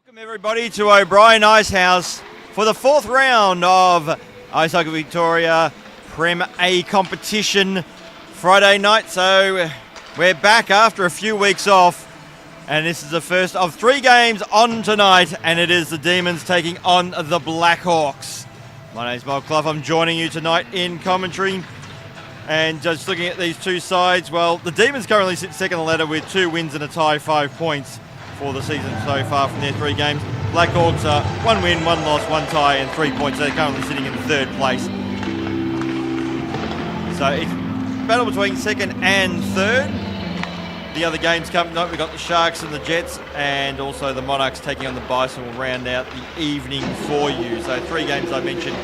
Welcome everybody to O'Brien Ice House for the fourth round of Ice Hockey Victoria Prem A competition Friday night. So we're back after a few weeks off, and this is the first of three games on tonight, and it is the Demons taking on the Blackhawks. My name's Mark Clough. I'm joining you tonight in commentary. And just looking at these two sides, well, the Demons currently sit second on the ladder with 2 wins and a tie, 5 points for the season so far from their 3 games. Blackhawks are 1 win, 1 loss, 1 tie and 3 points. They're currently sitting in third place. So it's a battle between second and third. The other games coming tonight, we've got the Sharks and the Jets, and also the Monarchs taking on the Bison will round out the evening for you. So 3 games I mentioned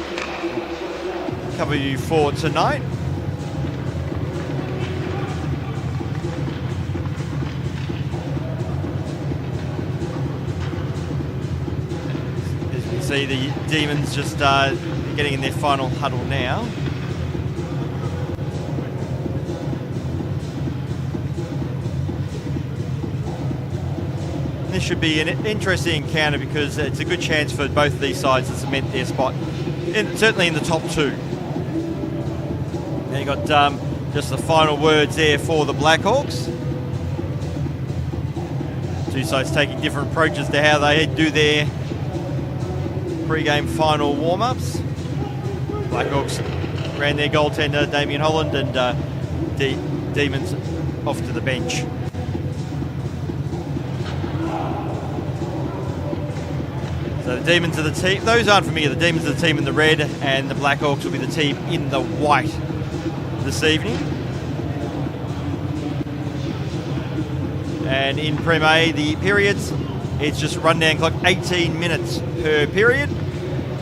will cover you for tonight. See the Demons just getting in their final huddle now. This should be an interesting encounter because it's a good chance for both of these sides to cement their spot, certainly in the top 2. Now you got just the final words there for the Blackhawks. Two sides taking different approaches to how they do their pre-game final warm-ups. Blackhawks ran their goaltender Damien Holland, and Demons off to the bench. So the Demons are the team. Those aren't familiar. The Demons are the team in the red, and the Blackhawks will be the team in the white this evening. And in Prem A, the periods, it's just rundown clock, 18 minutes per period.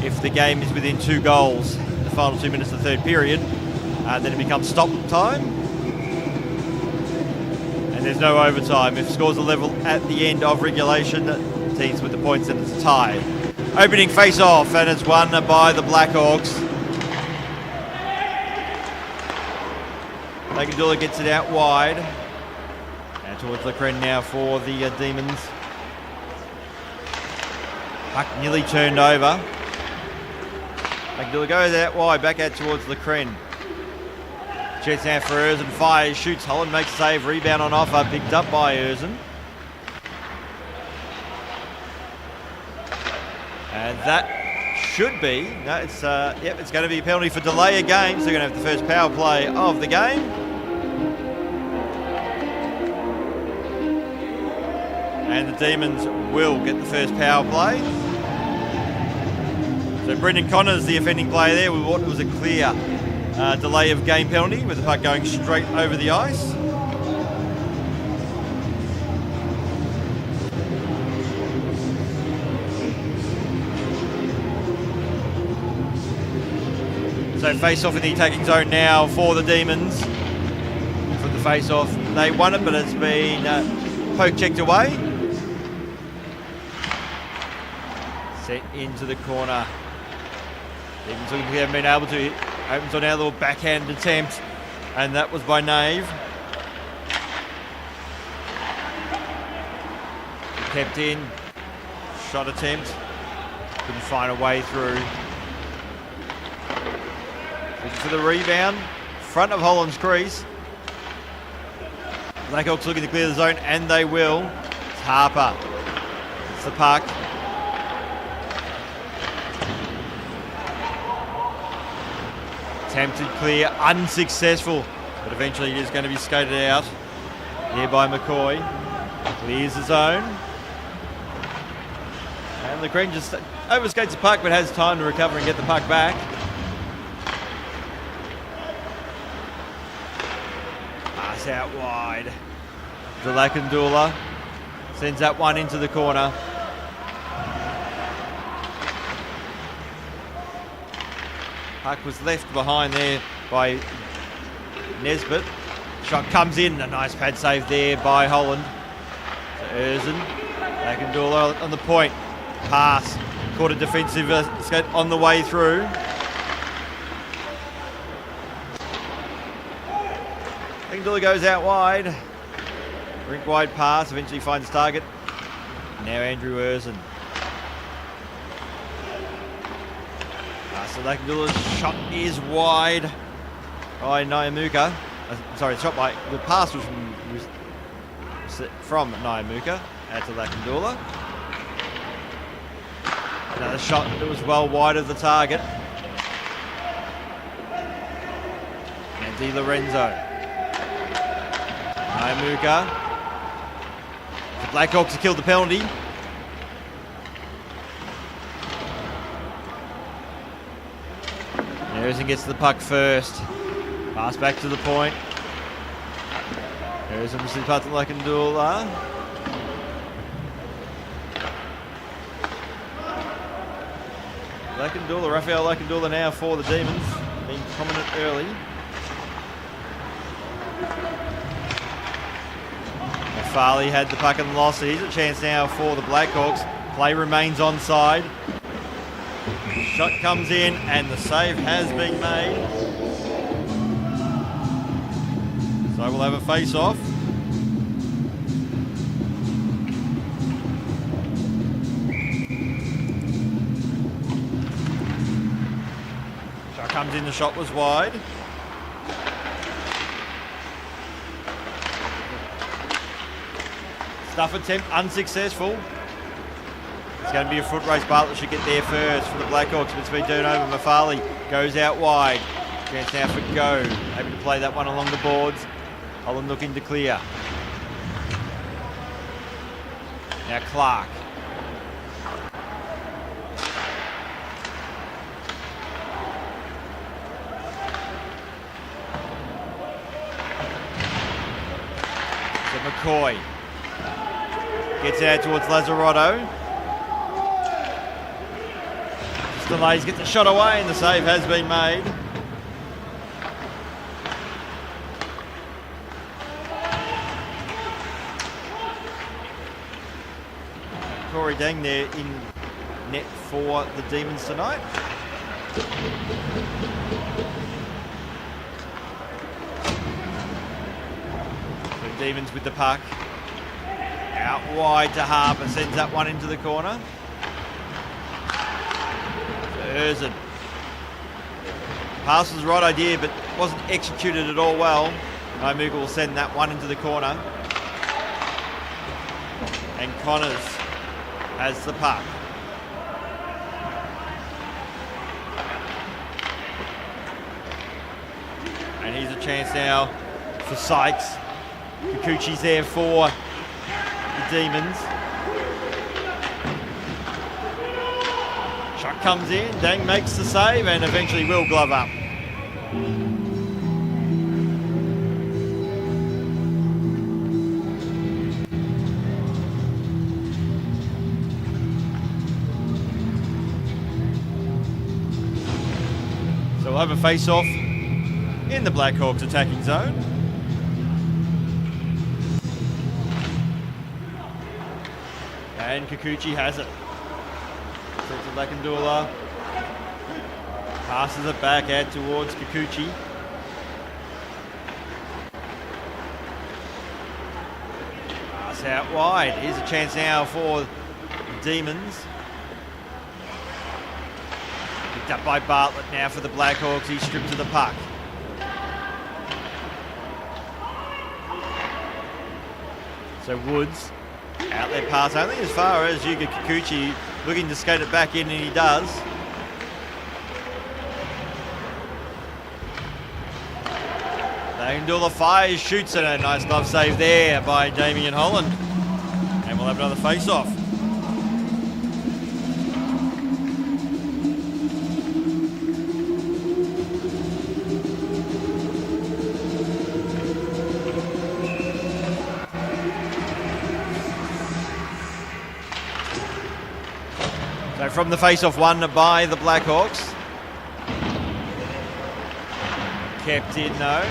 If the game is within 2 goals, the final 2 minutes of the third period, then it becomes stop time. And there's no overtime. If scores are level at the end of regulation, teams with the points, then it's a tie. Opening face-off, and it's won by the Blackhawks. Lagandula gets it out wide. And towards Lecren now for the Demons. Puck nearly turned over. Lagandula goes out wide, back out towards Lecren. Jets now for Erzin, fires, shoots, Holland makes a save, rebound on offer, picked up by Erzin. And that should be, no, it's going to be a penalty for delay of game, so they're going to have the first power play of the game. And the Demons will get the first power play. So Brendan Connors, the offending player there, with what was a clear delay of game penalty, with the puck going straight over the ice. So face-off in the attacking zone now for the Demons. For the face-off, they won it, but it's been poke-checked away. Set into the corner. Demons looking to have been able to. Opens on our little backhand attempt, and that was by Nave. Kept in. Shot attempt. Couldn't find a way through. Looking for the rebound. Front of Holland's crease. Blackhawks looking to clear the zone, and they will. It's Harper. It's the puck. Attempted clear, unsuccessful, but eventually it is going to be skated out here by McCoy. Clears the zone. And Lecren just overskates the puck, but has time to recover and get the puck back. Pass out wide. Lagandula sends that one into the corner. Puck was left behind there by Nesbitt. Shot comes in, a nice pad save there by Holland. So Erzin, Lagandula on the point. Pass, caught a defensive skate on the way through. Lagandula goes out wide. Rink wide pass, eventually finds target. Now Andrew Erzin. So Lakandula's shot is wide by Nyamuka. Sorry, the pass was from Nyamuka out to Lakandula. Another shot that was well wide of the target. And Di Lorenzo. Nyamuka. The Blackhawks have killed the penalty. Harrison gets the puck first. Pass back to the point. Harrison receives puck to Lakandula. Rafael Lakandula now for the Demons. Being prominent early. Farley had the puck and lost it. Here's a chance now for the Blackhawks. Play remains onside. Shot comes in and the save has been made. So we'll have a face-off. Shot comes in, the shot was wide. Stuff attempt unsuccessful. It's going to be a foot race. Bartlett should get there first for the Blackhawks, but it's been turned over. Mafali goes out wide. Chance now for Go. Able to play that one along the boards. Holland looking to clear. Now Clark. So McCoy gets out towards Lazzarotto. Delays, gets the shot away, and the save has been made. Corey Dang there in net for the Demons tonight. So Demons with the puck. Out wide to Harper, sends that one into the corner. Erzen. Pass was the right idea, but wasn't executed at all well. Nyamuka will send that one into the corner. And Connors has the puck. And here's a chance now for Sykes. Kikuchi's there for the Demons. Shot comes in, Dang makes the save and eventually will glove up. So we'll have a face-off in the Blackhawks attacking zone. And Kikuchi has it. Sets it Lakandula. Passes it back out towards Kikuchi. Pass out wide. Here's a chance now for the Demons. Picked up by Bartlett now for the Blackhawks. He's stripped to the puck. So Woods, outlet pass only as far as Yuga Kikuchi, looking to skate it back in, and he does. Lakandula fires, shoots it, a nice glove save there by Damien Holland. And we'll have another face-off. So from the face-off won by the Blackhawks. Kept in though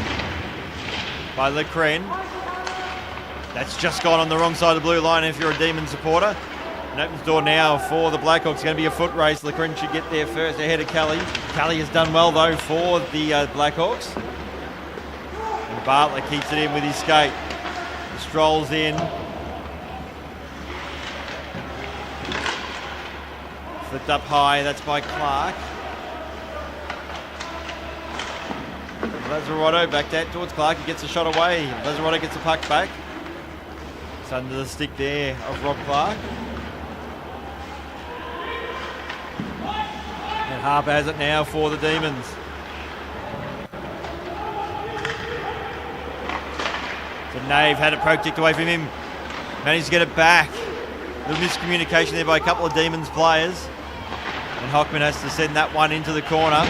by Lecren. That's just gone on the wrong side of the blue line if you're a Demon supporter. And opens the door now for the Blackhawks. It's going to be a foot race. Lecren should get there first ahead of Kelly. Kelly has done well though for the Blackhawks. And Bartlett keeps it in with his skate. Strolls in. Flipped up high, that's by Clark. Lazaretto back that towards Clark. He gets a shot away. Lazaretto gets the puck back. It's under the stick there of Rob Clark. And Harper has it now for the Demons. So Nave had it poked away from him. Managed to get it back. A little miscommunication there by a couple of Demons players. And Hockman has to send that one into the corner.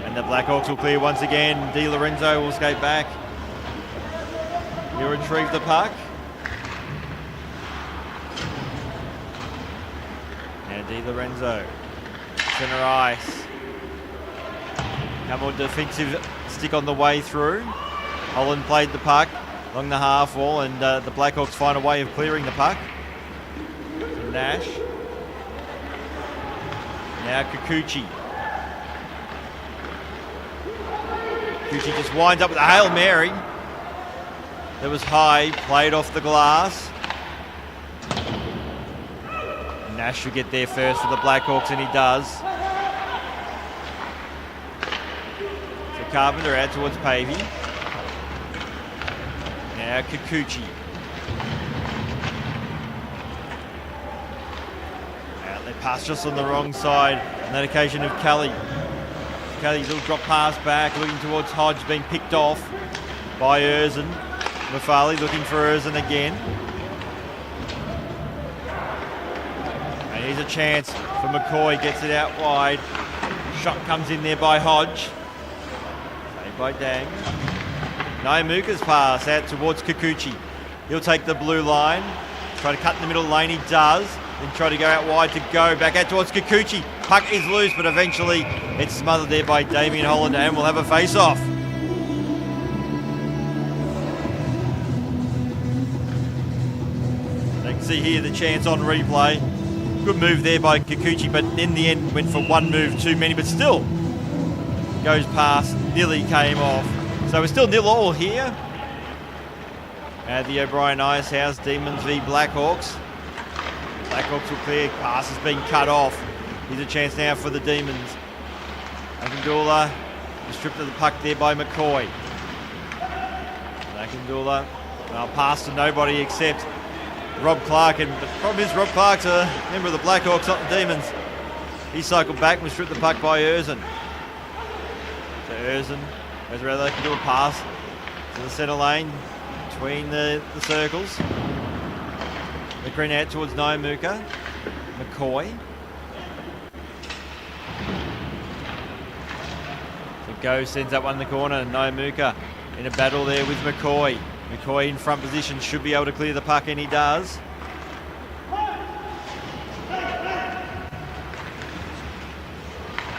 And the Blackhawks will clear once again. Di Lorenzo will skate back. He'll retrieve the puck. Now Di Lorenzo. Centre ice. Now more defensive stick on the way through. Holland played the puck along the half wall, and the Blackhawks find a way of clearing the puck. Nash. Now Kikuchi. Kikuchi just winds up with a Hail Mary. That was high, played off the glass. Nash should get there first for the Blackhawks, and he does. So Carpenter out towards Pavey. Now Kikuchi. Outlet pass just on the wrong side. On that occasion of Kelly. Kelly's little drop pass back, looking towards Hodge, being picked off by Erzin. Mafali looking for Erzin again. And here's a chance for McCoy, gets it out wide. Shot comes in there by Hodge. Saved by Dang. Naimuka's pass out towards Kikuchi. He'll take the blue line. Try to cut in the middle lane, he does. Then try to go out wide to go. Back out towards Kikuchi. Puck is loose, but eventually it's smothered there by Damien Holland, and we'll have a face-off. So you can see here the chance on replay. Good move there by Kikuchi, but in the end went for one move too many, but still goes past, nearly came off. So we're still 0-0 here at the O'Brien Icehouse. Demons v Blackhawks. Blackhawks will clear. Pass has been cut off. Here's a chance now for the Demons. Akindula stripped of the puck there by McCoy. Akindula, well, pass to nobody except Rob Clark. And the problem is Rob Clark's a member of the Blackhawks, not the Demons. He cycled back and was stripped the puck by Erzin. So Erzin goes around, they can do a pass to the centre lane between the circles. The green out towards Naimuka. McCoy. So Go sends that one in the corner, and Naimuka in a battle there with McCoy. McCoy in front position, should be able to clear the puck, and he does.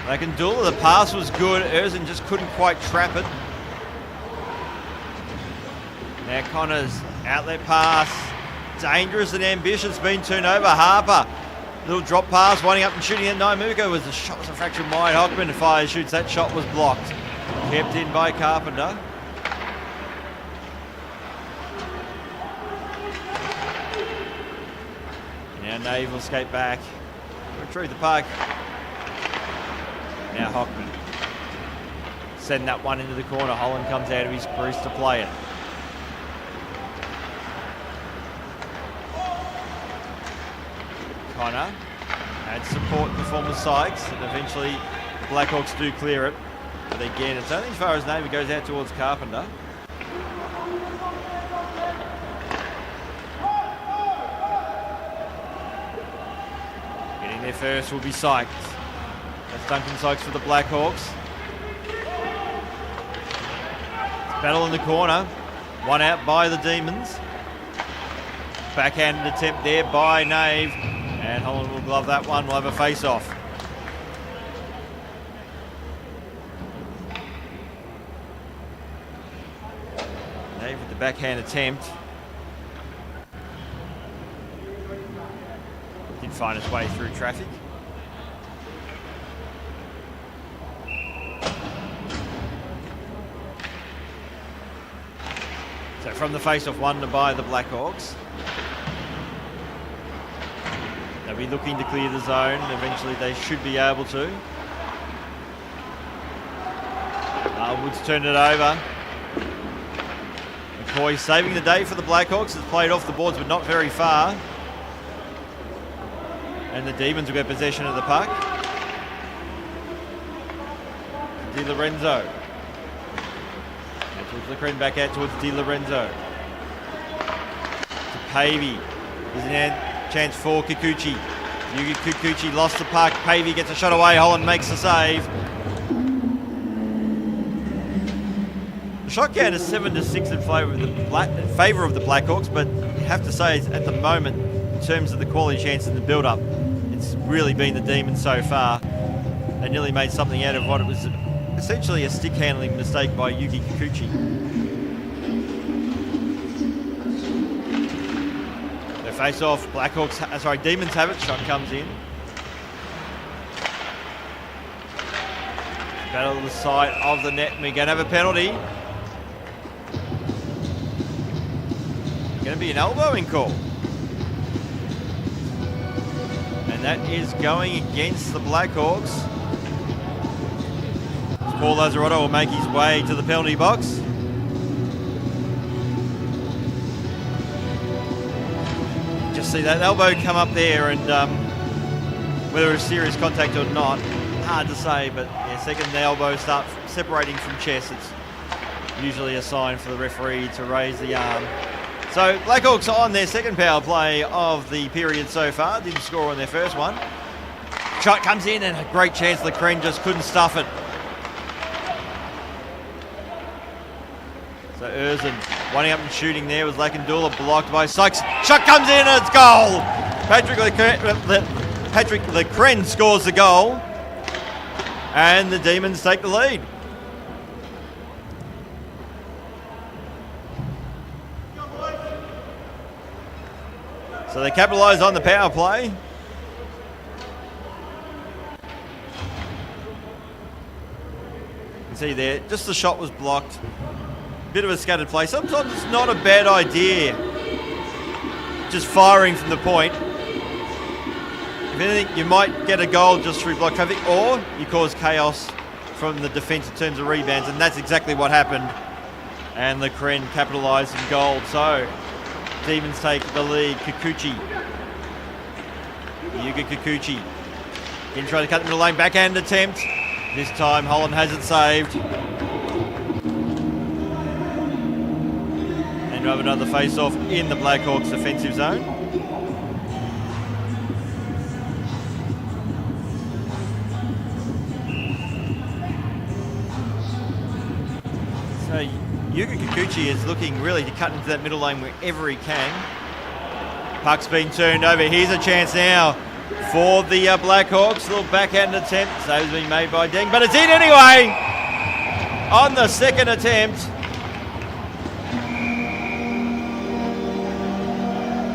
Akindula, the pass was good. Erzin just couldn't quite trap it. Now Connors, outlet pass. Dangerous and ambitious, been turned over. Harper, little drop pass, winding up and shooting at Naimuka. Was a shot, was a fraction wide. Hockman fires, shoots. That shot was blocked. Kept in by Carpenter. Now Nave will skate back. Retrieve the puck. Now Hockman. Send that one into the corner. Holland comes out of his crease to play it. Connor adds support in the form of Sykes, and eventually the Blackhawks do clear it. But again, it's only as far as Navy goes out towards Carpenter. Getting there first will be Sykes. That's Duncan Sykes for the Blackhawks. It's battle in the corner. One out by the Demons. Backhanded attempt there by Nave. And Holland will glove that one. We'll have a face-off. Nave with the backhand attempt. Did find his way through traffic. So from the face-off, one by the Blackhawks. They'll be looking to clear the zone. Eventually they should be able to. Woods turned it over. McCoy saving the day for the Blackhawks. Has played off the boards, but not very far. And the Demons will get possession of the puck. Di Lorenzo. And towards Lecren, back out towards Di Lorenzo. To Pavey. There's a chance for Kikuchi. Yugi Kikuchi lost the puck. Pavey gets a shot away. Holland makes the save. The shot count is 7-6 in favour of the Blackhawks, but you have to say at the moment, in terms of the quality chance and the build-up, it's really been the Demons so far. They nearly made something out of what it was essentially a stick handling mistake by Yuki Kikuchi. They face off. Demons have it. Shot comes in. Battle to the side of the net. We're going to have a penalty. Going to be an elbowing call. And that is going against the Blackhawks. Paul Lazzarotto will make his way to the penalty box. Just see that elbow come up there, and whether it's serious contact or not, hard to say, but yeah, second the elbow start separating from chest, it's usually a sign for the referee to raise the arm. So Blackhawks on their second power play of the period so far. Didn't score on their first one. Shot comes in and a great chance. Lecren just couldn't stuff it. So Erzin winding up and shooting there was Lakandula, blocked by Sykes. Shot comes in and it's goal. Patrick Lecren scores the goal. And the Demons take the lead. So they capitalise on the power play. You can see there, just the shot was blocked. Bit of a scattered play. Sometimes it's not a bad idea just firing from the point. If anything, you might get a goal just through block traffic, or you cause chaos from the defence in terms of rebounds, and that's exactly what happened. And Lecren capitalised in goal. So Demons take the lead. Kikuchi. Yuga Kikuchi. Again trying to cut the middle lane. Backhand attempt. This time Holland has it saved. And we have another face-off in the Blackhawks defensive zone. So Yuga Kikuchi is looking really to cut into that middle lane wherever he can. Puck's been turned over. Here's a chance now for the Blackhawks. Little backhand attempt. Save's been made by Deng, but it's in anyway on the second attempt.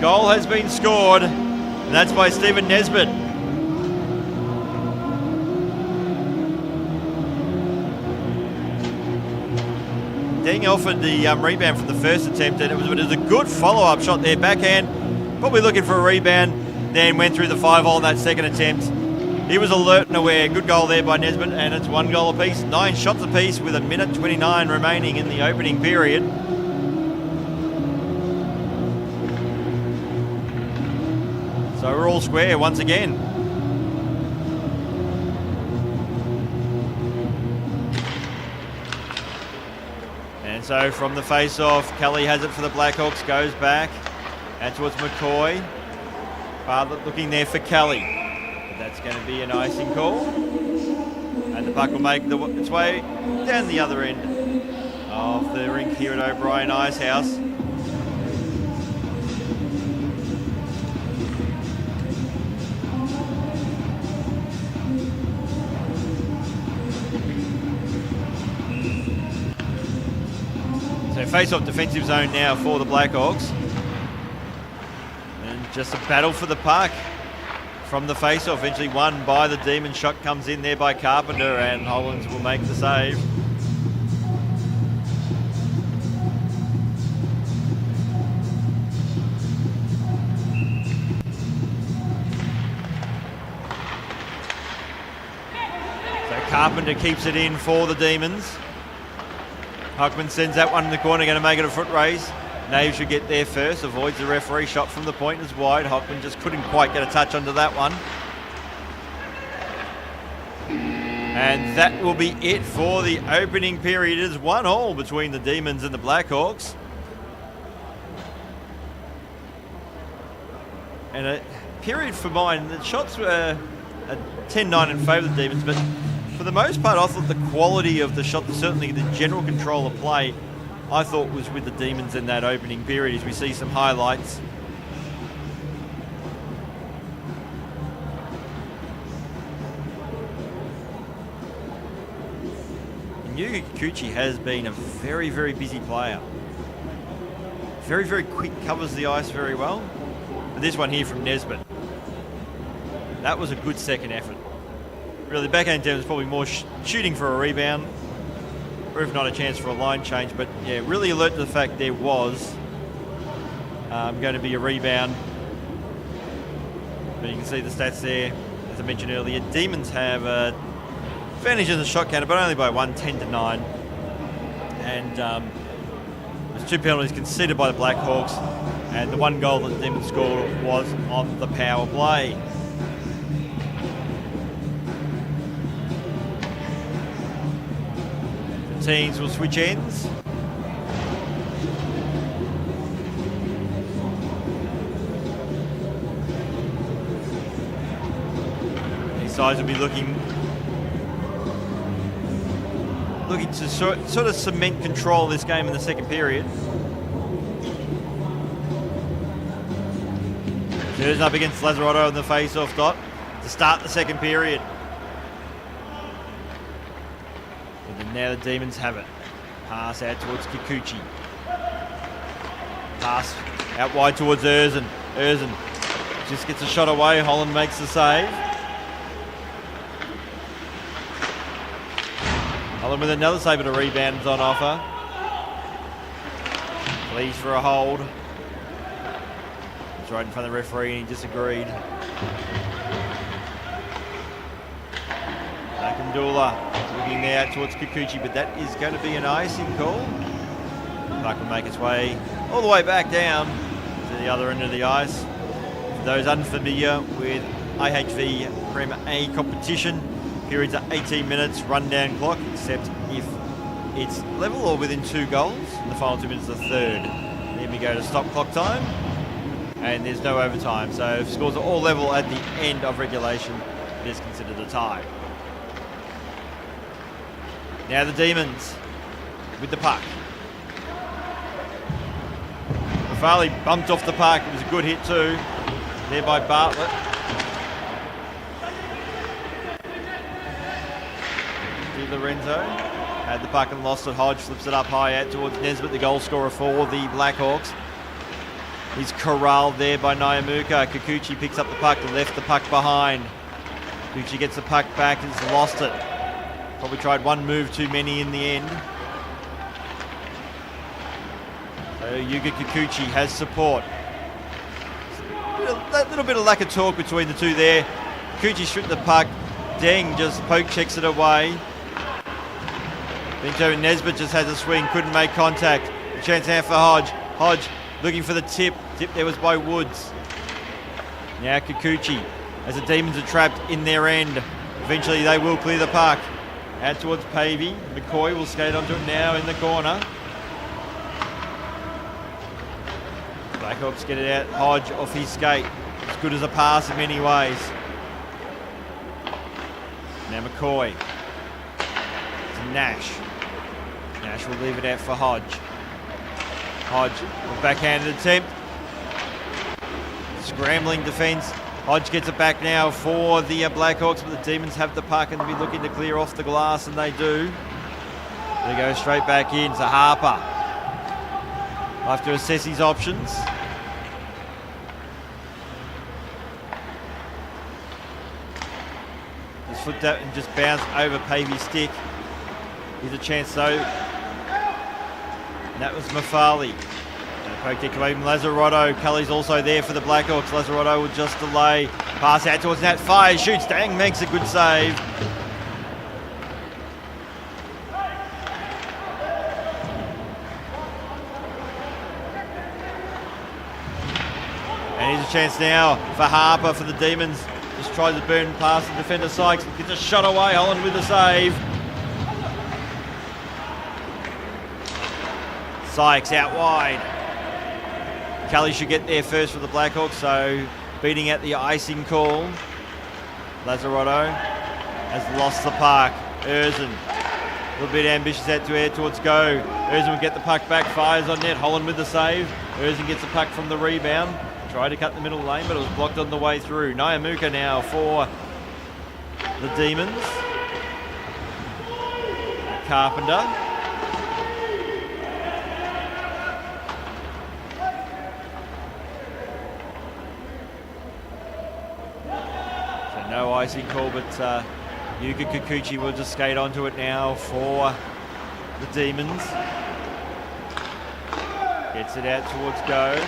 Goal has been scored, and that's by Stephen Nesbitt. Deng offered the rebound from the first attempt, and it was a good follow-up shot there, backhand. Probably looking for a rebound, then went through the 5-hole in that second attempt. He was alert and aware. Good goal there by Nesbitt, and it's 1 goal apiece. 9 shots apiece with 1:29 remaining in the opening period. So we're all square once again. And so from the face-off, Kelly has it for the Blackhawks, goes back and towards McCoy. Bartlett looking there for Kelly. But that's going to be an icing call. And the puck will make its way down the other end of the rink here at O'Brien Icehouse. Face-off defensive zone now for the Blackhawks. And just a battle for the puck from the face-off. Eventually won by the Demons. Shot comes in there by Carpenter, and Hollands will make the save. So Carpenter keeps it in for the Demons. Huckman sends that one in the corner, going to make it a foot race. Nave should get there first, avoids the referee. Shot from the point is wide. Hockman just couldn't quite get a touch onto that one. And that will be it for the opening period. It is 1-1 between the Demons and the Blackhawks. And a period for mine, the shots were a 10-9 in favour of the Demons, but for the most part I thought the quality of the shot, certainly the general control of play, I thought was with the Demons in that opening period, as we see some highlights. And Yuga Kikuchi has been a very, very busy player. Very, very quick, covers the ice very well. But this one here from Nesbitt, that was a good second effort. Really, backhand terms probably more shooting for a rebound, or if not a chance for a line change. But yeah, really alert to the fact there was going to be a rebound. But you can see the stats there, as I mentioned earlier. Demons have advantage in the shot counter, but only by 1, 10-9. And there's 2 penalties conceded by the Blackhawks, and the 1 goal that the Demons scored was on the power play. Teams will switch ends. These sides will be looking to sort of cement control of this game in the second period. Turns up against Lazzarotto in the face-off dot to start the second period. And now the Demons have it. Pass out towards Kikuchi. Pass out wide towards Erzin. Erzin just gets a shot away. Holland makes the save. Holland with another save, but a rebound is on offer. Please for a hold. It's right in front of the referee and he disagreed. Nakandula looking there out towards Kikuchi, but that is going to be an icing call. Puck will make its way all the way back down to the other end of the ice. For those unfamiliar with IHV Prem A competition, periods are 18 minutes, rundown clock, except if it's level or within 2 goals. The final 2 minutes are third. Then we go to stop clock time, and there's no overtime. So if scores are all level at the end of regulation, it is considered a tie. Now the Demons with the puck. Farley bumped off the puck. It was a good hit too. There by Bartlett. Di Lorenzo had the puck and lost it. Hodge flips it up high out towards Nesbitt, the goal scorer for the Blackhawks. He's corralled there by Nyamuka. Kikuchi picks up the puck and left the puck behind. Kikuchi gets the puck back and has lost it. Probably tried one move too many in the end. So Yuga Kikuchi has support. A little bit of lack of talk between the two there. Kikuchi stripped the puck. Deng just poke checks it away. Pinto Nesbitt just has a swing, couldn't make contact. A chance now for Hodge. Hodge looking for the tip. Tip there was by Woods. Now Kikuchi, as the Demons are trapped in their end. Eventually they will clear the puck. Out towards Pavey. McCoy will skate onto it now in the corner. Blackhawks get it out. Hodge off his skate. As good as a pass in many ways. Now McCoy. To Nash. Nash will leave it out for Hodge. Hodge, a backhanded attempt. Scrambling defence. Hodge gets it back now for the Blackhawks, but the Demons have the puck and they'll be looking to clear off the glass, and they do. They go straight back in to Harper. Will have to assess his options. Just flipped out and just bounced over Pavey's stick. Here's a chance though. And that was Mafali. Poke kick away from Lazzarotto. Cully's also there for the Blackhawks. Lazzarotto will just delay. Pass out towards Nat. Fires, shoots. Dang makes a good save. chance now for Harper for the Demons. Just tries to burn past the defender Sykes. Gets a shot away. Holland with the save. Sykes out wide. Kelly should get there first for the Blackhawks, so beating out the icing call. Lazzarotto has lost the puck. Erzin, a little bit ambitious out to air towards go. Erzin will get the puck back, fires on net. Holland with the save. Erzin gets the puck from the rebound. Tried to cut the middle lane, but it was blocked on the way through. Nyamuka now for the Demons. Carpenter. So no icing call, but Yuka Kikuchi will just skate onto it now for the Demons. Gets it out towards go.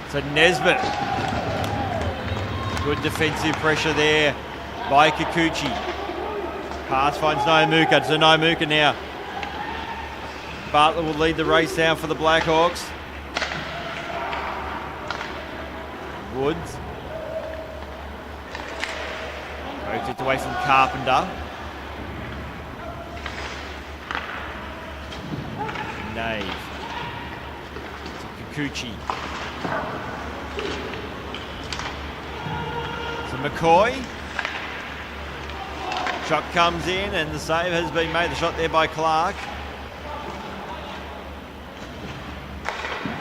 So Nesbitt. Good defensive pressure there by Kikuchi. Pass finds Nyamuka. It's Nyamuka now. Bartlett will lead the race now for the Blackhawks. Woods. Rotates away from Carpenter. Nave. To Kikuchi. So McCoy. Shot comes in and the save has been made. The shot there by Clark.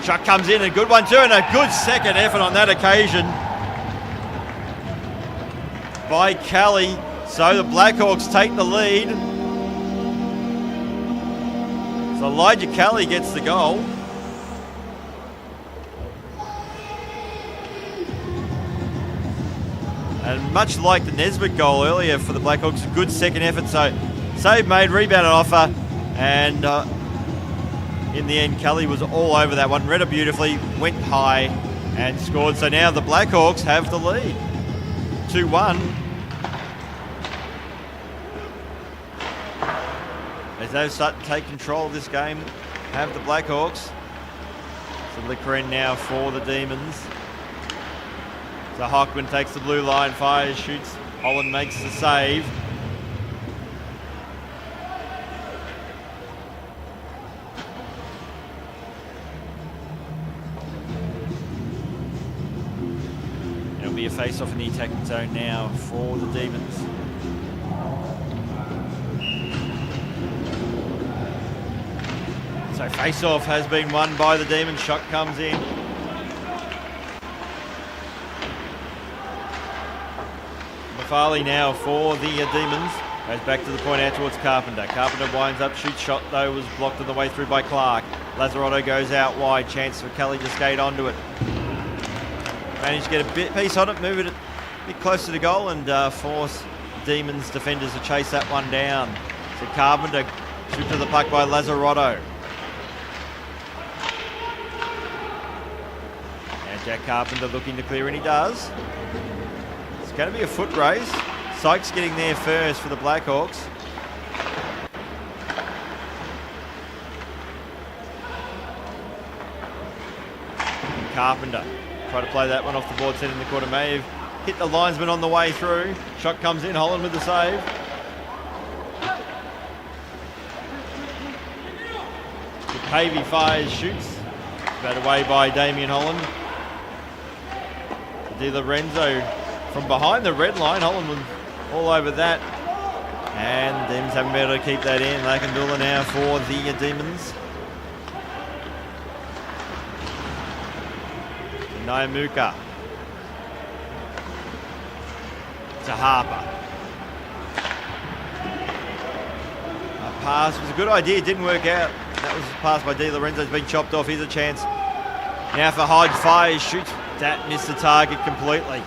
Shot comes in, a good one too, and a good second effort on that occasion by Kelly. So the Blackhawks take the lead. So Elijah Kelly gets the goal. And much like the Nesbitt goal earlier for the Blackhawks, a good second effort. So save made, rebound and offer, and in the end, Kelly was all over that one. Read it beautifully, went high and scored. So now the Blackhawks have the lead. 2-1. As they start to take control of this game, have the Blackhawks. So Lickren now for the Demons. So Hockman takes the blue line, fires, shoots. Holland makes the save. It'll be a face-off in the attacking zone now for the Demons. So face-off has been won by the Demons. Shot comes in. Farley now for the Demons. Goes back to the point out towards Carpenter. Carpenter winds up, shoots shot though, was blocked on the way through by Clark. Lazzarotto goes out wide, chance for Kelly to skate onto it. Managed to get a bit piece on it, move it a bit closer to goal and force Demons defenders to chase that one down. So Carpenter shoot to the puck by Lazzarotto. And Jack Carpenter looking to clear, and he does. It's going to be a foot race. Sykes getting there first for the Blackhawks. Carpenter try to play that one off the board, set in the corner. May have hit the linesman on the way through. Shot comes in. Holland with the save. Pavey fires, shoots. That away by Damien Holland. Di Lorenzo from behind the red line. Holland was all over that. And Demons haven't been able to keep that in. Lakandula now for the Demons. Nyamuka. To Harper. A pass was a good idea. It didn't work out. That was a pass by Di Lorenzo. It's been chopped off. Here's a chance. Now for Hodge. Fires, shoots. That missed the target completely.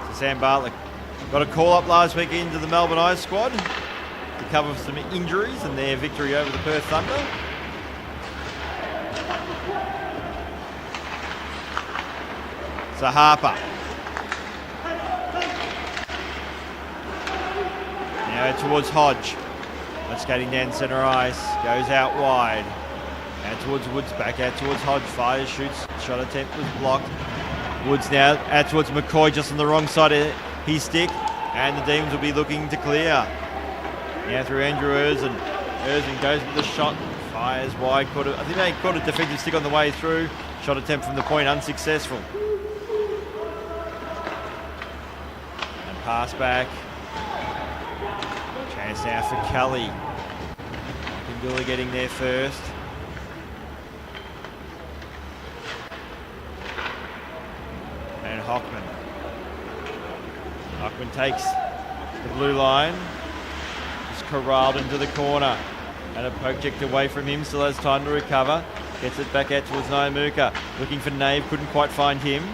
So Sam Bartlett got a call up last week into the Melbourne Ice squad to cover some injuries and their victory over the Perth Thunder. So Harper. Now towards Hodge. But skating down centre ice, goes out wide. Out towards Woods, back out towards Hodge, fires, shoots, shot attempt was blocked. Woods now out towards McCoy, just on the wrong side of his stick, and the Demons will be looking to clear. Now through Andrew Erzin. Erzin goes with the shot, fires wide, I think they caught a defensive stick on the way through. Shot attempt from the point, unsuccessful. And pass back. Chance now for Kelly. Billy getting there first. And Hockman. Hockman takes the blue line. Just corralled into the corner. And a poke checked away from him. Still has time to recover. Gets it back out towards Nyamuka. Looking for Nave. Couldn't quite find him.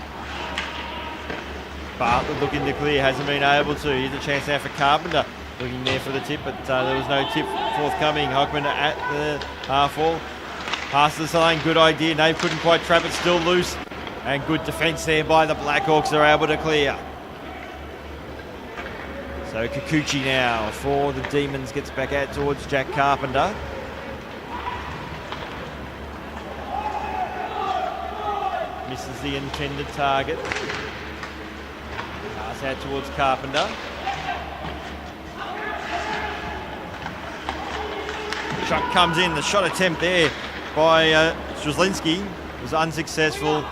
Bartlett looking to clear. Hasn't been able to. Here's a chance now for Carpenter. Looking there for the tip, but there was no tip forthcoming. Hockman at the half wall. Passes the line. Good idea. Nave couldn't quite trap it. Still loose. And good defence there by the Blackhawks. They're able to clear. So Kikuchi now for the Demons gets back out towards Jack Carpenter. Misses the intended target. Pass out towards Carpenter. Shot comes in. The shot attempt there by Strzelinski was unsuccessful.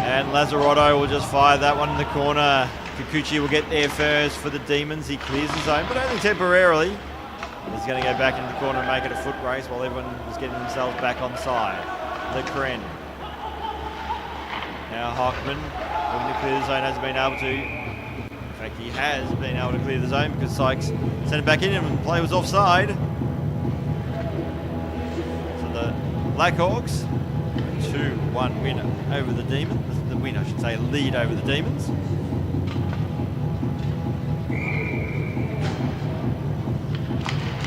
And Lazzarotto will just fire that one in the corner. Kikuchi will get there first for the Demons. He clears the zone, but only temporarily. He's going to go back into the corner and make it a foot race while everyone was getting themselves back on side. Lecren. Now Hockman looking to clear the zone, hasn't been able to. In fact, he has been able to clear the zone because Sykes sent it back in and the play was offside. So the Blackhawks, 2-1 winner over the Demons. The win, I should say, lead over the Demons.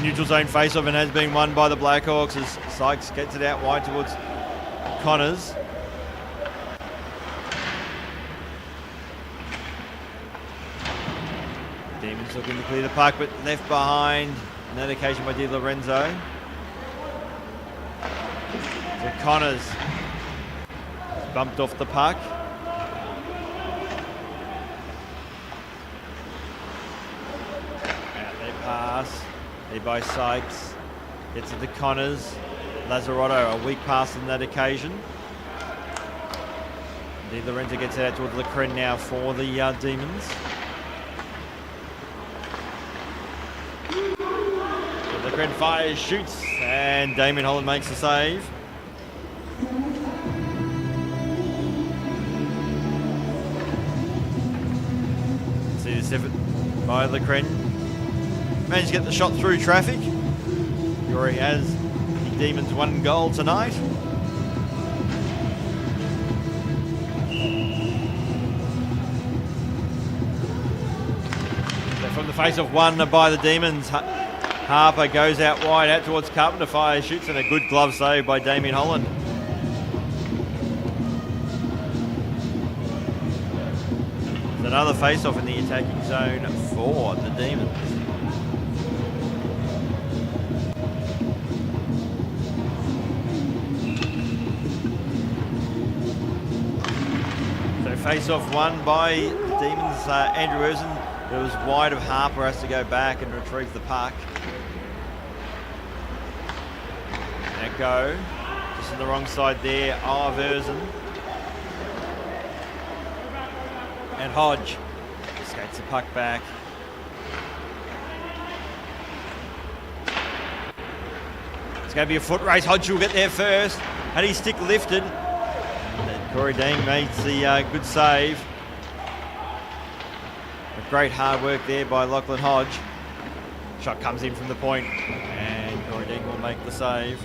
Neutral zone face-off and has been won by the Blackhawks as Sykes gets it out wide towards Connors. Demons looking to clear the puck, but left behind on that occasion by Di Lorenzo. So Connors bumped off the puck. Out they pass. There by Sykes. Gets it to Connors. Lazzarotto, a weak pass on that occasion. Di Lorenzo gets it out towards Lecren now for the Demons. So Lecren fires, shoots, and Damien Holland makes the save. See this effort by Lecren. Managed to get the shot through traffic. He already has the Demons one goal tonight. So from the face-off won by the Demons, Harper goes out wide, out towards Carpenter, fires, shoots, and a good glove save by Damien Holland. It's another face-off in the attacking zone for the Demons. Face-off won by the Demons. Andrew Erzin, it was wide of Harper, has to go back and retrieve the puck. Now go, just on the wrong side there of Erzin. And Hodge skates the puck back. It's going to be a foot race. Hodge will get there first. Had his stick lifted. Corey Dean makes the good save. A great hard work there by Lachlan Hodge. Shot comes in from the point and Corey Dean will make the save.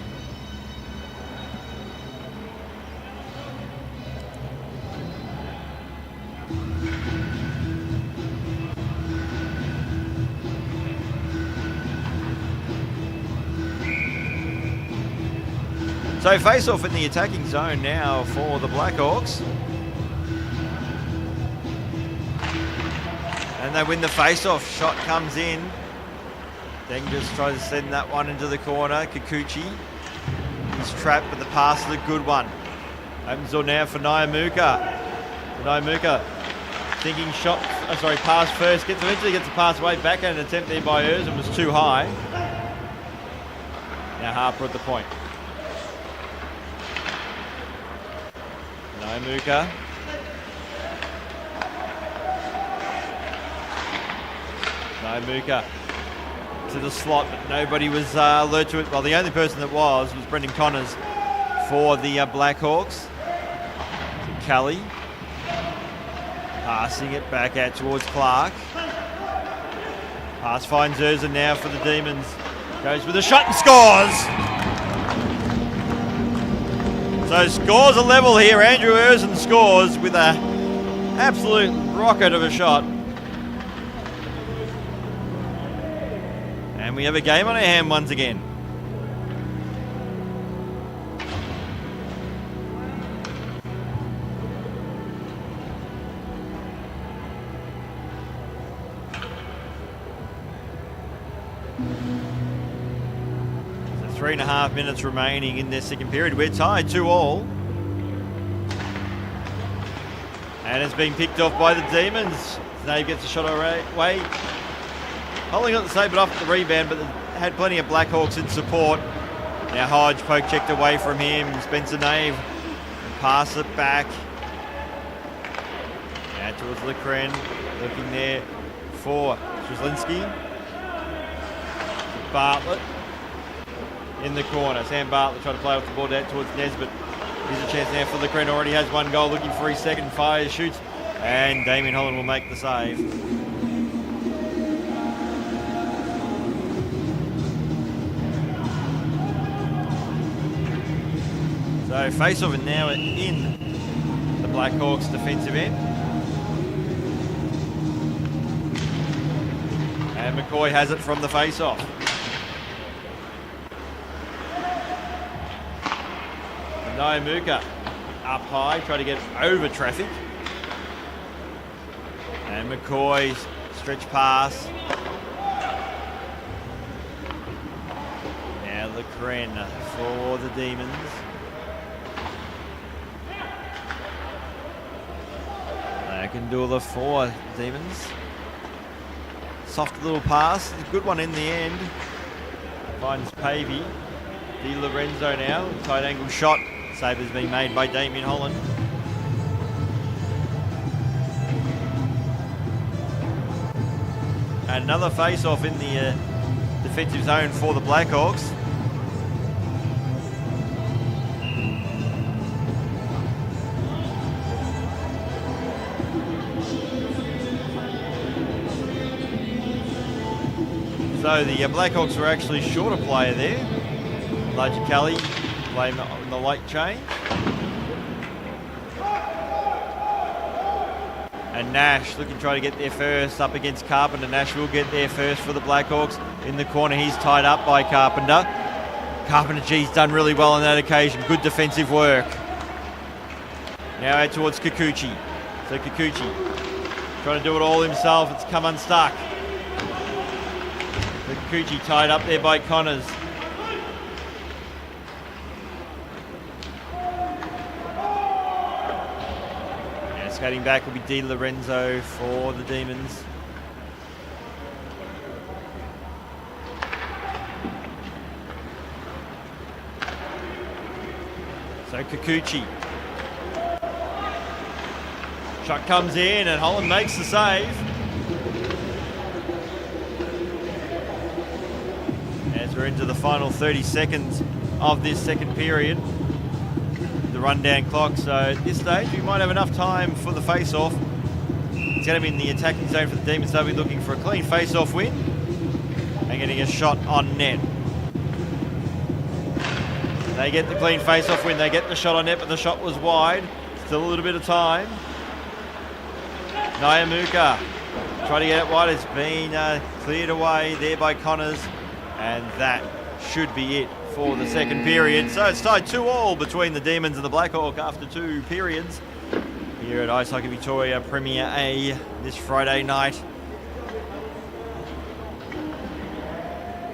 So face-off in the attacking zone now for the Blackhawks. And they win the face-off. Shot comes in. Dengers tries to send that one into the corner. Kikuchi is trapped, but the pass is a good one. Opens door now for Nyamuka. Nyamuka thinking pass first. Eventually gets the pass away. Backhand attempt there by Erzin was too high. Now Harper at the point. Nyamuka. Nyamuka to the slot, but nobody was alert to it. Well, the only person that was Brendan Connors for the Blackhawks. Kelly passing it back out towards Clark. Pass finds Erzin now for the Demons. Goes with a shot and scores! So scores a level here. Andrew Erzin scores with an absolute rocket of a shot. And we have a game on our hand once again. So 3.5 minutes remaining in this second period. We're tied 2-2. And it's been picked off by the Demons. Znave gets a shot away. Holding on the save, but off the rebound, but had plenty of Blackhawks in support. Now Hodge poke checked away from him. Spencer Nave pass it back. Now towards Lecren, looking there for Strzelinski. Bartlett in the corner. Sam Bartlett trying to play off the ball out towards Nesbitt. Here's a chance now for Lecren. Already has one goal, looking for his second. Fires, shoots, and Damien Holland will make the save. So face-off now in the Blackhawks defensive end. And McCoy has it from the face-off. Nyamuka up high, try to get over traffic. And McCoy's stretch pass. Now Lecren for the Demons. Kandula for Demons. Soft little pass, a good one in the end. Finds Pavey. Di Lorenzo now, tight angle shot. Save has been made by Damien Holland. Another face-off in the defensive zone for the Blackhawks. So the Blackhawks were actually short a player there. Elijah Kelly playing on the late change. And Nash looking to try to get there first up against Carpenter. Nash will get there first for the Blackhawks. In the corner, he's tied up by Carpenter. Carpenter, geez, done really well on that occasion. Good defensive work. Now out towards Kikuchi. So Kikuchi trying to do it all himself. It's come unstuck. Kikuchi tied up there by Connors. Now skating back will be Di Lorenzo for the Demons. So Kikuchi. Shot comes in and Holland makes the save. We're into the final 30 seconds of this second period. The rundown clock, so at this stage we might have enough time for the face-off. It's going to be in the attacking zone for the Demons. They'll be looking for a clean face-off win and getting a shot on net. They get the clean face-off win, they get the shot on net, but the shot was wide. Still a little bit of time. Nyamuka trying to get it wide. It's been cleared away there by Connors. And that should be it for the second period. So it's tied 2-2 between the Demons and the Blackhawk after 2 periods here at Ice Hockey Victoria Premier A this Friday night.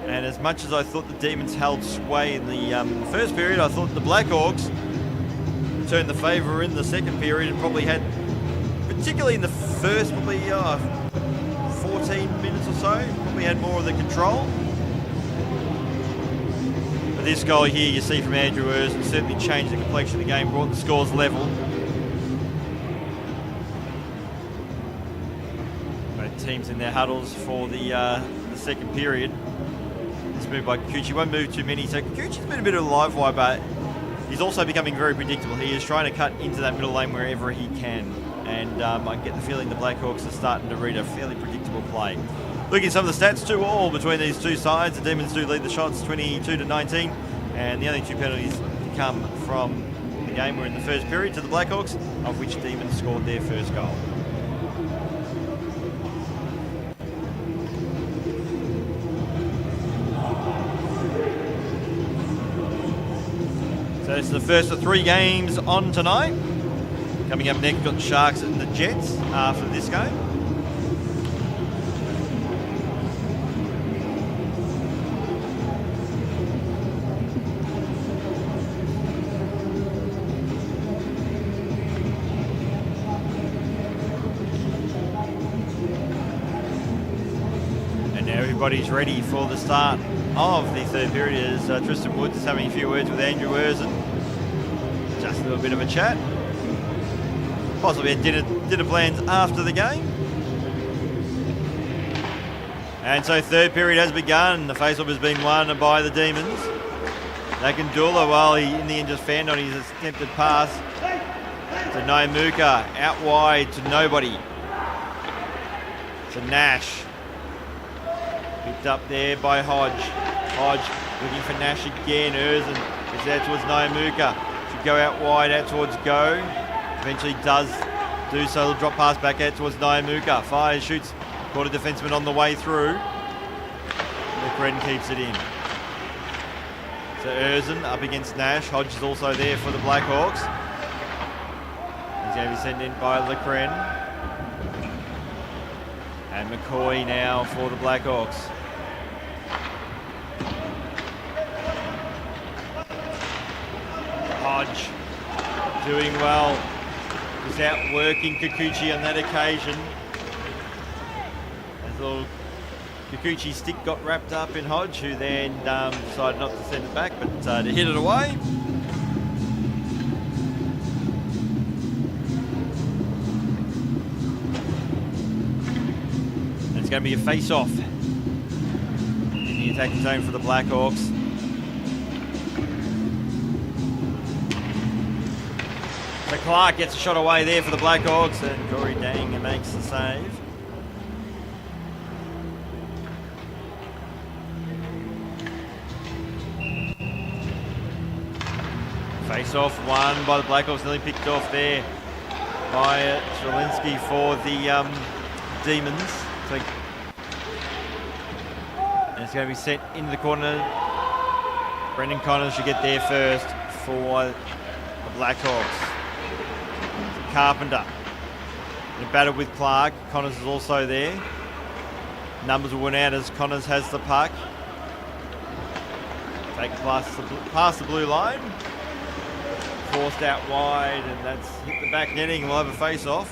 And as much as I thought the Demons held sway in the first period, I thought the Blackhawks turned the favour in the second period and probably had, particularly in the first probably 14 minutes or so, probably had more of the control. But this goal here you see from Andrew Erzin certainly changed the complexion of the game, brought the scores level. Both teams in their huddles for the second period. This move by Kikuchi won't move too many, so Kikuchi's been a bit of a live wire, but he's also becoming very predictable. He is trying to cut into that middle lane wherever he can. And I get the feeling the Blackhawks are starting to read a fairly predictable play. Looking at some of the stats, 2-2 between these two sides. The Demons do lead the shots 22-19. And the only two penalties come from the game were in the first period to the Blackhawks, of which Demons scored their first goal. So this is the first of 3 games on tonight. Coming up next, we've got the Sharks and the Jets after this game. And now everybody's ready for the start of the third period as Tristan Woods is having a few words with Andrew Erzin. Just a little bit of a chat. Possibly had dinner plans after the game. And so third period has begun. The face-off has been won by the Demons. Nakandula, while he in the end just fanned on his attempted pass to Naimuka, out wide to nobody. To Nash. Picked up there by Hodge. Hodge looking for Nash again. Erzin is out towards Naimuka. Should go out wide, out towards Go. Eventually does do so. He'll drop pass back out towards Naimuka. Fires, shoots, caught a defenseman on the way through. McRedden keeps it in. So Erzin up against Nash. Hodge is also there for the Blackhawks. He's going to be sent in by Lecren. And McCoy now for the Blackhawks. Hodge doing well. Is outworking Kikuchi on that occasion. As little Kikuchi's stick got wrapped up in Hodge, who then decided not to send it back, but to hit it away. And it's going to be a face-off in the attacking zone for the Blackhawks. So Clark gets a shot away there for the Blackhawks, and Corey Dang makes the save. Face off won by the Blackhawks, nearly picked off there by Strelinsky for the Demons. So, and it's going to be sent into the corner. Brendan Connors should get there first for the Blackhawks. Carpenter in a battle with Clark. Connors is also there. Numbers will win out as Connors has the puck. Taken past the blue line. Forced out wide, and that's hit the back netting. We'll have a face-off.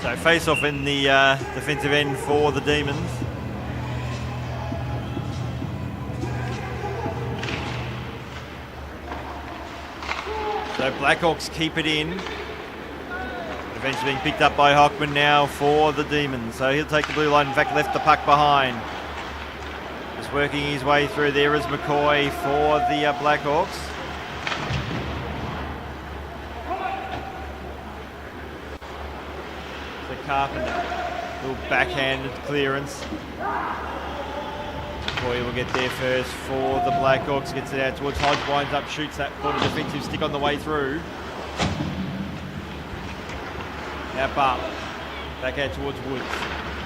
So face-off in the defensive end for the Demons. So Blackhawks keep it in. Eventually being picked up by Hockman now for the Demons. So he'll take the blue line. In fact, left the puck behind. Just working his way through. There is McCoy for the Blackhawks. Carpenter, little backhanded clearance. McCoy will get there first for the Blackhawks. Gets it out towards Hodge, winds up, shoots that corner defensive stick on the way through. Now Bartlett, back out towards Woods.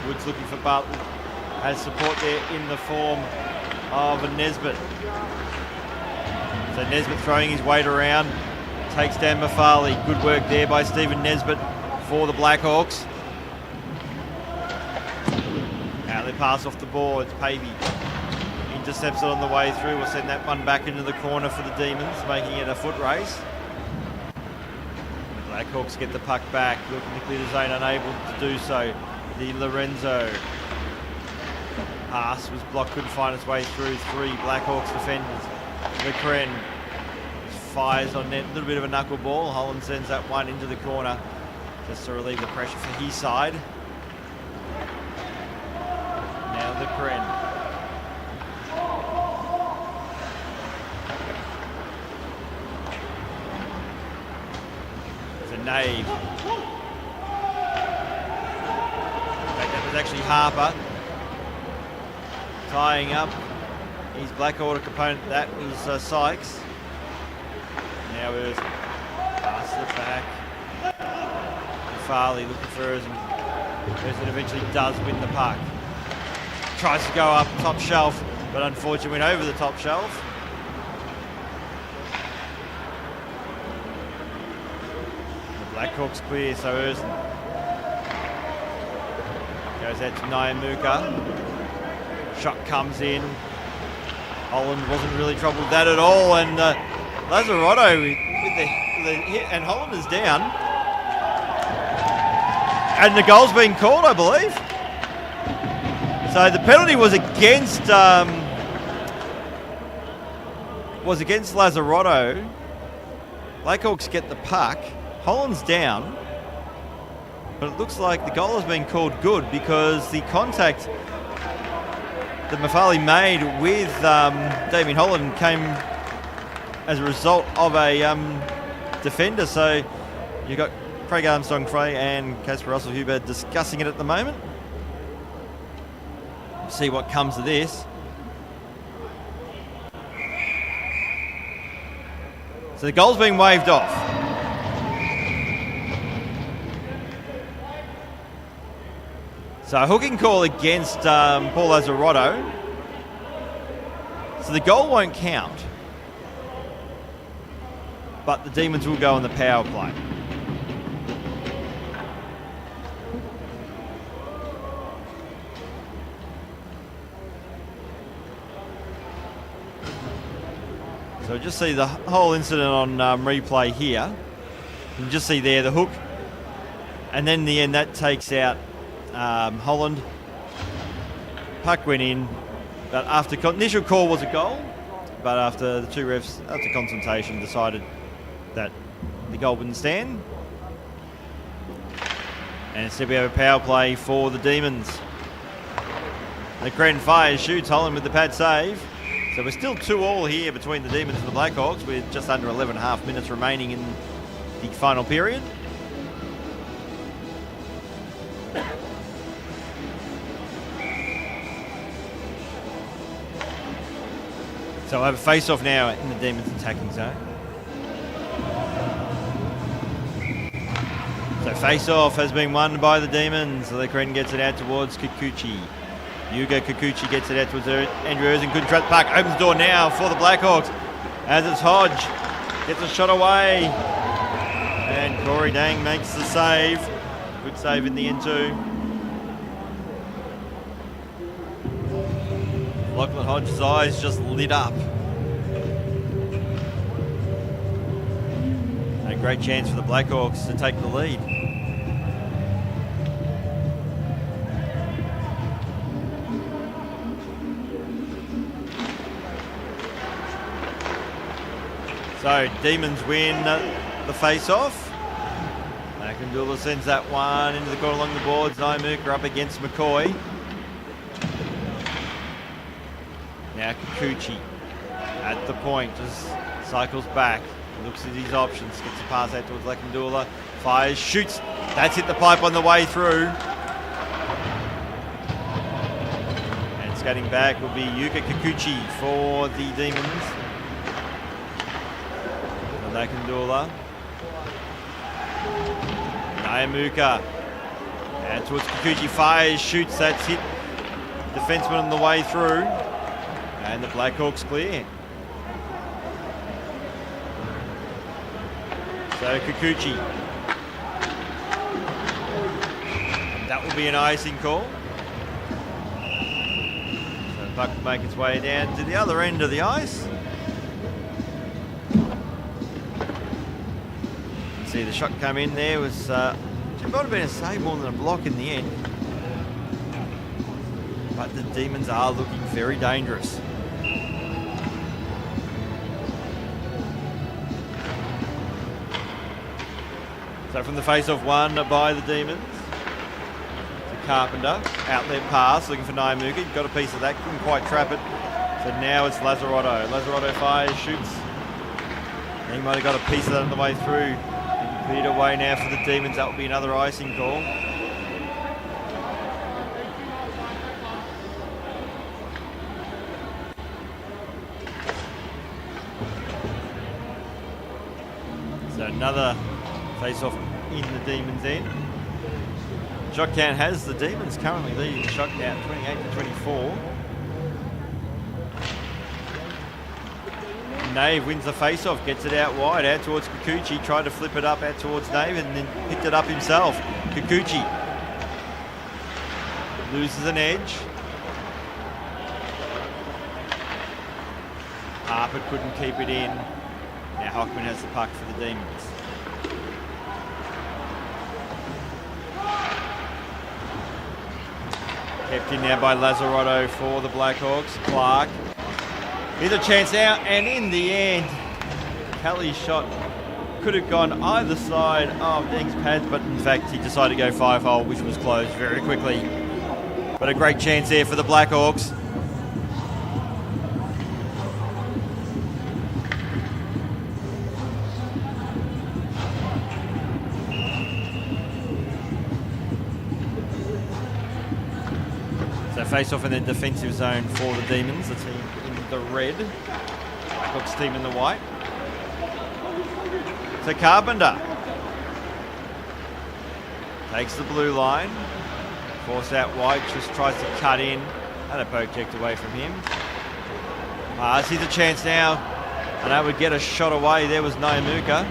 Woods looking for Bartlett. has support there in the form of Nesbitt. So Nesbitt throwing his weight around, takes down Mafali. Good work there by Stephen Nesbitt for the Blackhawks. Outlet pass off the boards. Pavey intercepts it on the way through. We'll send that one back into the corner for the Demons, making it a foot race. The Blackhawks get the puck back, looking to clear the zone, unable to do so. Di Lorenzo. Pass was blocked, couldn't find its way through. Three Blackhawks defenders. McCren fires on net, a little bit of a knuckleball. Holland sends that one into the corner just to relieve the pressure for his side. Now McCren. It's a Nave. That was actually Harper. Tying up his Blackhawk opponent, that was Sykes. Now it's pass it back. Farley looking for Erzen. Erzen eventually does win the puck. Tries to go up top shelf, but unfortunately went over the top shelf. The Blackhawks clear, so Erzen goes out to Nyamuka. Shot comes in. Holland wasn't really troubled with that at all, and Lazzarotto with the hit, and Holland is down. And the goal's been called, I believe. So the penalty was against Lazzarotto. Blackhawks get the puck. Holland's down, but it looks like the goal has been called good because the contact that Mafali made with Damien Holland came as a result of a defender. So you've got Craig Armstrong-Frey and Casper Russell-Huber discussing it at the moment. See what comes of this. So the goal's being waved off. So a hooking call against Paul Lazzarotto. So the goal won't count. But the Demons will go on the power play. So just see the whole incident on replay here. You can just see there the hook. And then in the end that takes out Holland. Puck went in, but after initial call was a goal, but after the two refs, after consultation, decided that the goal wouldn't stand. And instead we have a power play for the Demons. McCren fires, shoots, Holland with the pad save. So we're still 2-2 here between the Demons and the Blackhawks with just under 11.5 minutes remaining in the final period. So I have a face-off now in the Demons attacking zone. So face-off has been won by the Demons. Lecren gets it out towards Kikuchi. Yuga Kikuchi gets it out towards Andrew Erzen. Couldn't trap the puck. Opens the door now for the Blackhawks. As it's Hodge. Gets a shot away. And Corey Dang makes the save. Good save in the end too. Lachlan Hodge's eyes just lit up. A great chance for the Blackhawks to take the lead. So Demons win the face-off. Nakandula sends that one into the corner along the boards. Nyamuka up against McCoy. Now Kikuchi at the point, just cycles back, looks at his options, gets a pass out towards Lakandula, fires, shoots, that's hit the pipe on the way through. And skating back will be Yuka Kikuchi for the Demons. Lakandula. Nyamuka. And towards Kikuchi, fires, shoots, that's hit defenseman on the way through. And the Blackhawks clear. So Kikuchi. That will be an icing call. So the puck will make its way down to the other end of the ice. See the shot come in there was it might have been a save more than a block in the end. But the Demons are looking very dangerous. So from the face-off one by the Demons, to Carpenter, outlet pass, looking for Naimuka, got a piece of that, couldn't quite trap it. So now it's Lazzarotto. Lazzarotto fires, shoots. He might have got a piece of that on the way through. Cleared away now for the Demons, that will be another icing call. So another face-off in the Demons' end. Shot count has the Demons currently leading the shot count 28-24. Nave wins the face-off, gets it out wide, out towards Kikuchi, tried to flip it up out towards Nave and then picked it up himself. Kikuchi loses an edge. Harper couldn't keep it in. Now Hockman has the puck for the Demons. Kept in now by Lazzarotto for the Blackhawks. Clark. Here's a chance now, and in the end, Kelly's shot could have gone either side of Deng's pads, but in fact he decided to go 5-hole, which was closed very quickly. But a great chance there for the Blackhawks. So face off in the defensive zone for the Demons, the team in the red, Blackhawks team in the white. So Carpenter takes the blue line, force out wide, just tries to cut in, and a poke checked away from him. Here's a chance now, and that would get a shot away. There was Naimuka.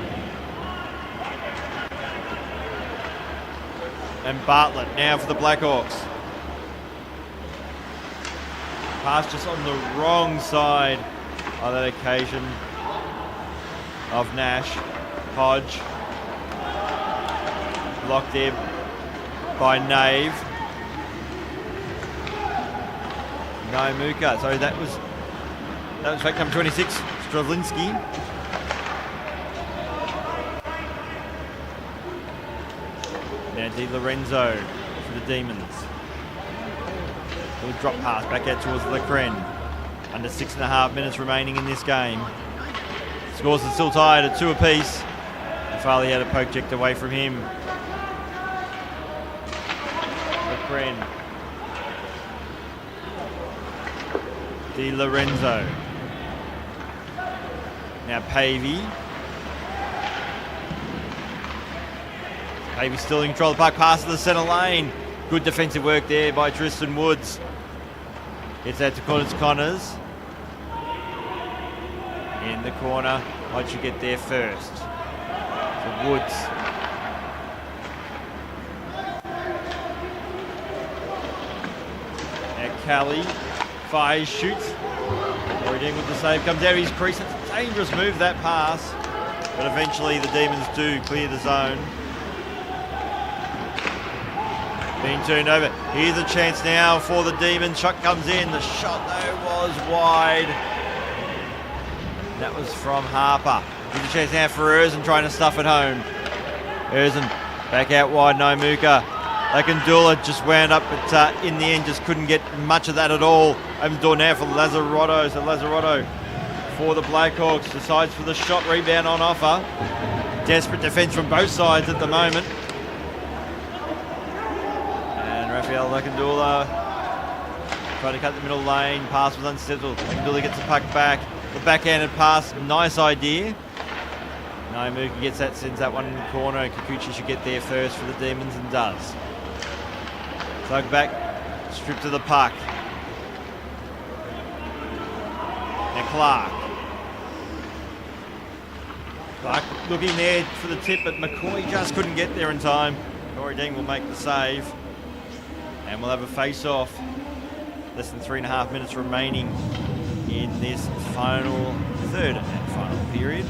And Bartlett now for the Blackhawks. Pass just on the wrong side on that occasion of Nash. Hodge. Blocked there by Nave. Naimuka. So that was fact number 26, Stravlinski. Now Di Lorenzo for the Demons. Little drop pass back out towards Lecren. Under 6.5 minutes remaining in this game. Scores are still tied at 2 apiece. And Farley had a poke checked away from him. Lecren. Di Lorenzo. Now Pavey. Pavey still in control of the puck. Pass to the centre lane. Good defensive work there by Tristan Woods. Gets out to Connors. In the corner. Why'd you get there first? To Woods. Now Kelly fires, shoots. Already with the save, comes out of his crease. It's a dangerous move, that pass. But eventually the Demons do clear the zone. Being turned over. Here's a chance now for the Demons. Shot comes in. The shot though was wide. That was from Harper. Here's a chance now for Erzin trying to stuff it home. Erzin back out wide. Naimuka. Lakandula just wound up, but in the end just couldn't get much of that at all. Opens the door now for Lazzarotto. So Lazzarotto for the Blackhawks decides for the shot, rebound on offer. Desperate defence from both sides at the moment. Rafael Lakandula trying to cut the middle lane. Pass was unsettled. Lakandula gets the puck back. The backhanded pass, nice idea. Naimuka gets that, sends that one in the corner. Kikuchi should get there first for the Demons and does. Plug back, stripped to the puck. Clark. Clark looking there for the tip, but McCoy just couldn't get there in time. Corey Dean will make the save. And we'll have a face-off. Less than 3.5 minutes remaining in this third and final period.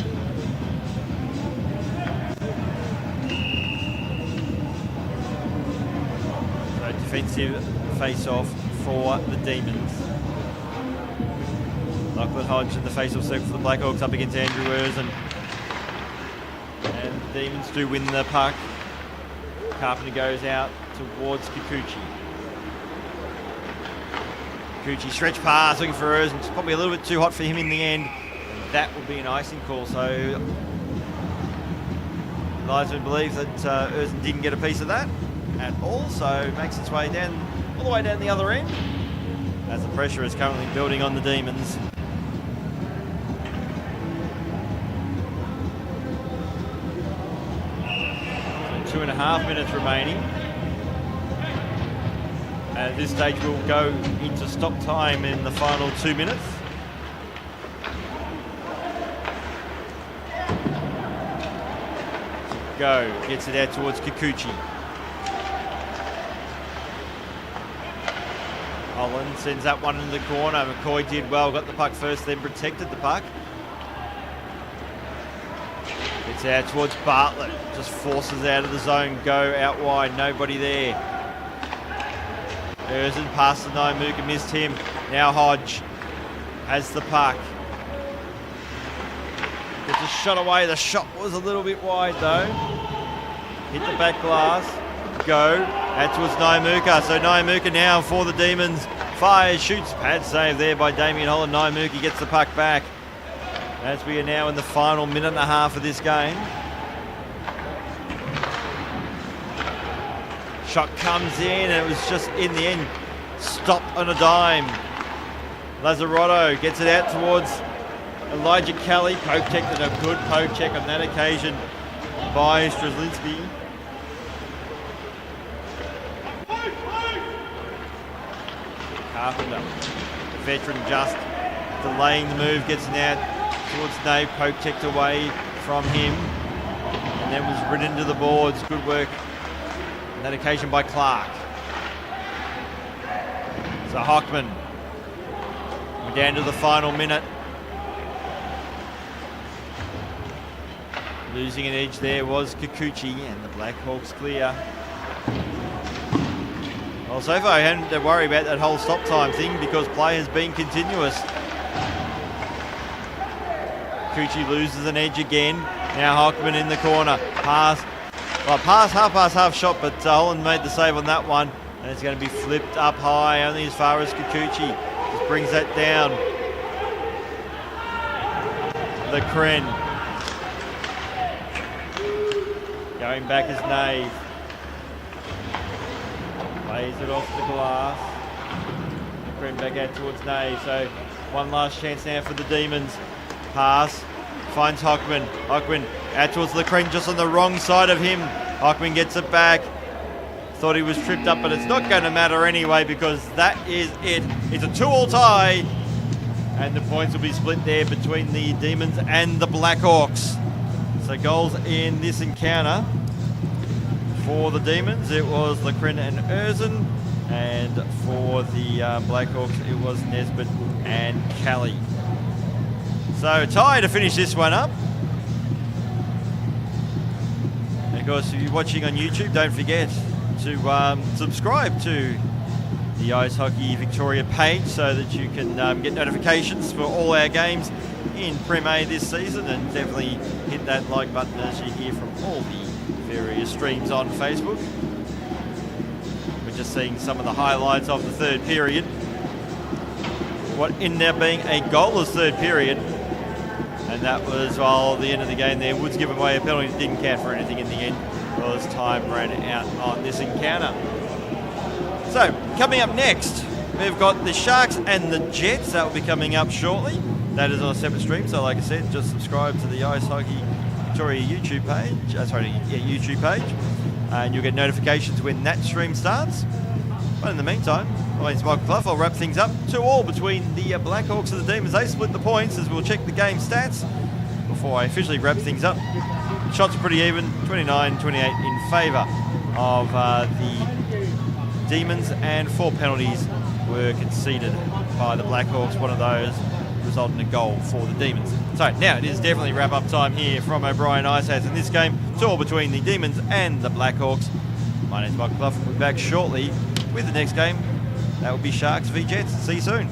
So defensive face-off for the Demons. Lachlan Hodge in the face-off circle for the Blackhawks up against Andrew Erzin. And the Demons do win the puck. Carpenter goes out towards Kikuchi. Kikuchi stretch pass looking for Erzin. It's probably a little bit too hot for him in the end. And that will be an icing call. So Linesman believes that Erzin didn't get a piece of that at all. So makes its way down, all the way down the other end, as the pressure is currently building on the Demons. So 2.5 minutes remaining. At this stage, we'll go into stop time in the final 2 minutes. Go, gets it out towards Kikuchi. Holland sends that one into the corner. McCoy did well, got the puck first, then protected the puck. Gets out towards Bartlett, just forces out of the zone, go out wide, nobody there. Erzin past the Naimuka, missed him. Now Hodge has the puck. Gets a shot away, the shot was a little bit wide though. Hit the back glass, go, out towards Naimuka. So Naimuka now for the Demons. Fires, shoots, pad save there by Damien Holland. Naimuka gets the puck back. As we are now in the final minute and a half of this game. Shot comes in and it was just in the end stopped on a dime. Lazzarotto gets it out towards Elijah Kelly. Poke check, and a good poke check on that occasion by Strzelinski. Carpenter, the veteran, just delaying the move, gets it out towards Nave. Poke checked away from him and then was ridden to the boards. Good work on that occasion by Clark. So Hockman, we're down to the final minute. Losing an edge there was Kikuchi, and the Blackhawks clear. Well, so far I hadn't to worry about that whole stop time thing because play has been continuous. Kikuchi loses an edge again. Now Hockman in the corner. Half shot, but Holland made the save on that one. And it's going to be flipped up high, only as far as Kikuchi. Just brings that down. The Kren. Going back as Nave. Plays it off the glass. The Kren back out towards Nave. So one last chance now for the Demons. Pass. Finds Hockman. Hockman out towards the Kren, just on the wrong side of him. Hockman gets it back. Thought he was tripped up, but it's not going to matter anyway because that is it. It's a 2-2 tie. And the points will be split there between the Demons and the Blackhawks. So goals in this encounter for the Demons, it was Lecren and Erzin, and for the Blackhawks, it was Nesbitt and Kelly. So tie to finish this one up. And of course, if you're watching on YouTube, don't forget to subscribe to the Ice Hockey Victoria page so that you can get notifications for all our games in Prem A this season, and definitely hit that like button as you hear from all the various streams on Facebook. We're just seeing some of the highlights of the third period. What ended up being a goalless third period, and that was, well, the end of the game there. Woods giving away a penalty that didn't count for anything in the end because time ran out on this encounter. So, coming up next, we've got the Sharks and the Jets. That will be coming up shortly. That is on a separate stream, so like I said, just subscribe to the Ice Hockey Victoria YouTube page. YouTube page, and you'll get notifications when that stream starts. But in the meantime, My name's Michael Clough. I'll wrap things up. 2-2 between the Blackhawks and the Demons. They split the points as we'll check the game stats before I officially wrap things up. Shots are pretty even, 29-28 in favour of the Demons, and 4 penalties were conceded by the Blackhawks. One of those resulted in a goal for the Demons. So now it is definitely wrap-up time here from O'Brien Icehouse in this game. 2-2 between the Demons and the Blackhawks. My name's Michael Clough. We'll be back shortly with the next game. That will be Sharks v Jets. See you soon.